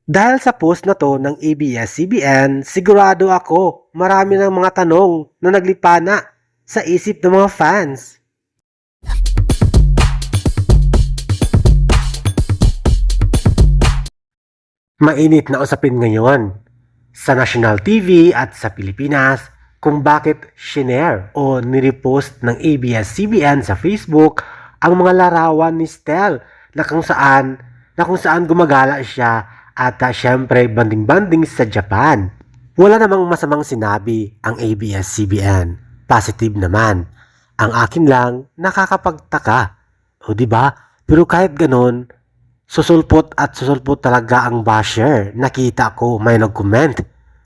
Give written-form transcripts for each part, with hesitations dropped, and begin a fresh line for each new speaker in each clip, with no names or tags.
Dahil sa post na to ng ABS-CBN, sigurado ako marami ng mga tanong na naglipana sa isip ng mga fans. Mainit na usapin ngayon sa national TV at sa Pilipinas kung bakit shinare o nirepost ng ABS-CBN sa Facebook ang mga larawan ni Stel na kung saan gumagala siya at syempre banding-banding sa Japan. Wala namang masamang sinabi ang ABS-CBN. Positive naman. Ang akin lang nakakapagtaka. O di ba? Pero kahit ganun, susulpot talaga ang basher. Nakita ko may nag-comment.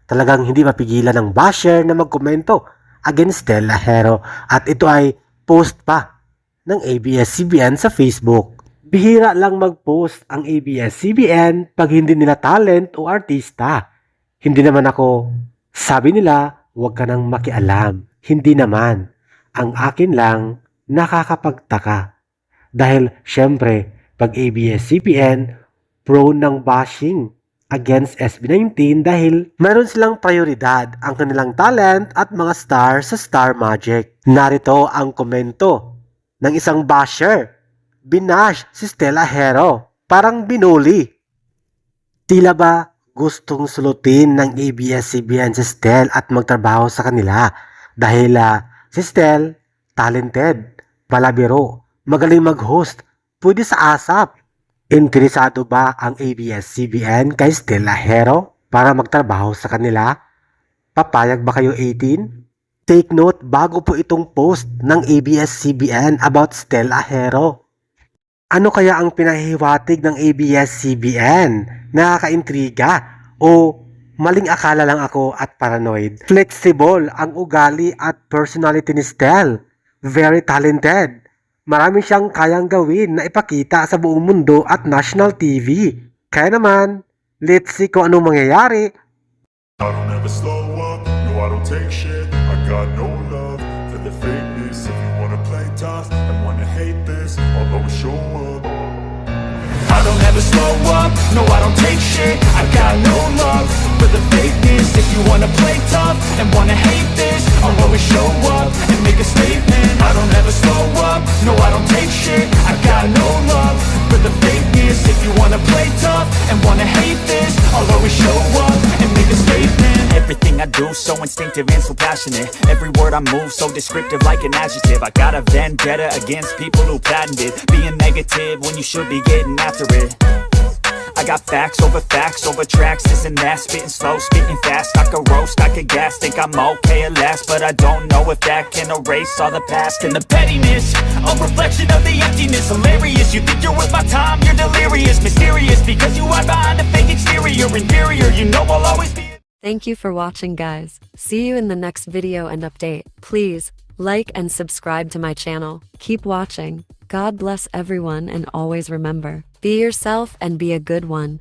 Talagang hindi mapigilan ng basher na magkomento against Stella Hero at ito ay post pa ng ABS-CBN sa Facebook. Bihira lang mag-post ang ABS-CBN pag hindi nila talent o artista. Hindi naman ako. Sabi nila, huwag ka nang makialam. Hindi naman. Ang akin lang, nakakapagtaka. Dahil syempre, pag ABS-CBN, prone ng bashing against SB19 dahil meron silang prioridad ang kanilang talent at mga star sa Star Magic. Narito ang komento ng isang basher. Binash si Stella Hero. Parang binuli. Tila ba gustong sulutin ng ABS-CBN si Stel at magtrabaho sa kanila dahil si Stel talented, palabiro, magaling mag-host, pwede sa ASAP. Interesado ba ang ABS-CBN kay Stella Hero para magtrabaho sa kanila? Papayag ba kayo 18? Take note bago po itong post ng ABS-CBN about Stella Hero. Ano kaya ang pinahihiwatig ng ABS-CBN? Nakakaintriga o maling akala lang ako at paranoid? Flexible ang ugali at personality ni Stel. Very talented. Marami siyang kayang gawin na ipakita sa buong mundo at national TV. Kaya naman, let's see kung anong mangyayari.
I don't ever slow up, no I don't take shit. I got no love for the fakeness. If you wanna play tough and wanna hate this, I'll always show up. I don't ever slow up, no I don't take shit. I got no love for the fakeness. If you wanna play tough and wanna hate this, I'll always show up and make a statement. I don't ever slow up, no I don't take shit. I got no love for the fakeness. If you wanna play tough and wanna hate this, I'll always show up and make a statement.
Everything I do so instinctive and so passionate. Every word I move so descriptive like an adjective. I got a vendetta against people who patented being negative when you should be getting after it. I got facts over tracks, this and that. Spitting slow, spitting fast. I could roast, I could gas. Think I'm okay at last, but I don't know if that can erase all the past. And the pettiness, a reflection of the emptiness. Hilarious, you think you're worth my time, you're delirious. Mysterious, because you hide behind a fake exterior. Inferior, you know I'll always be.
Thank you for watching, guys. See you in the next video and update. Please like and subscribe to my channel. Keep watching. God bless everyone and always remember, be yourself and be a good one.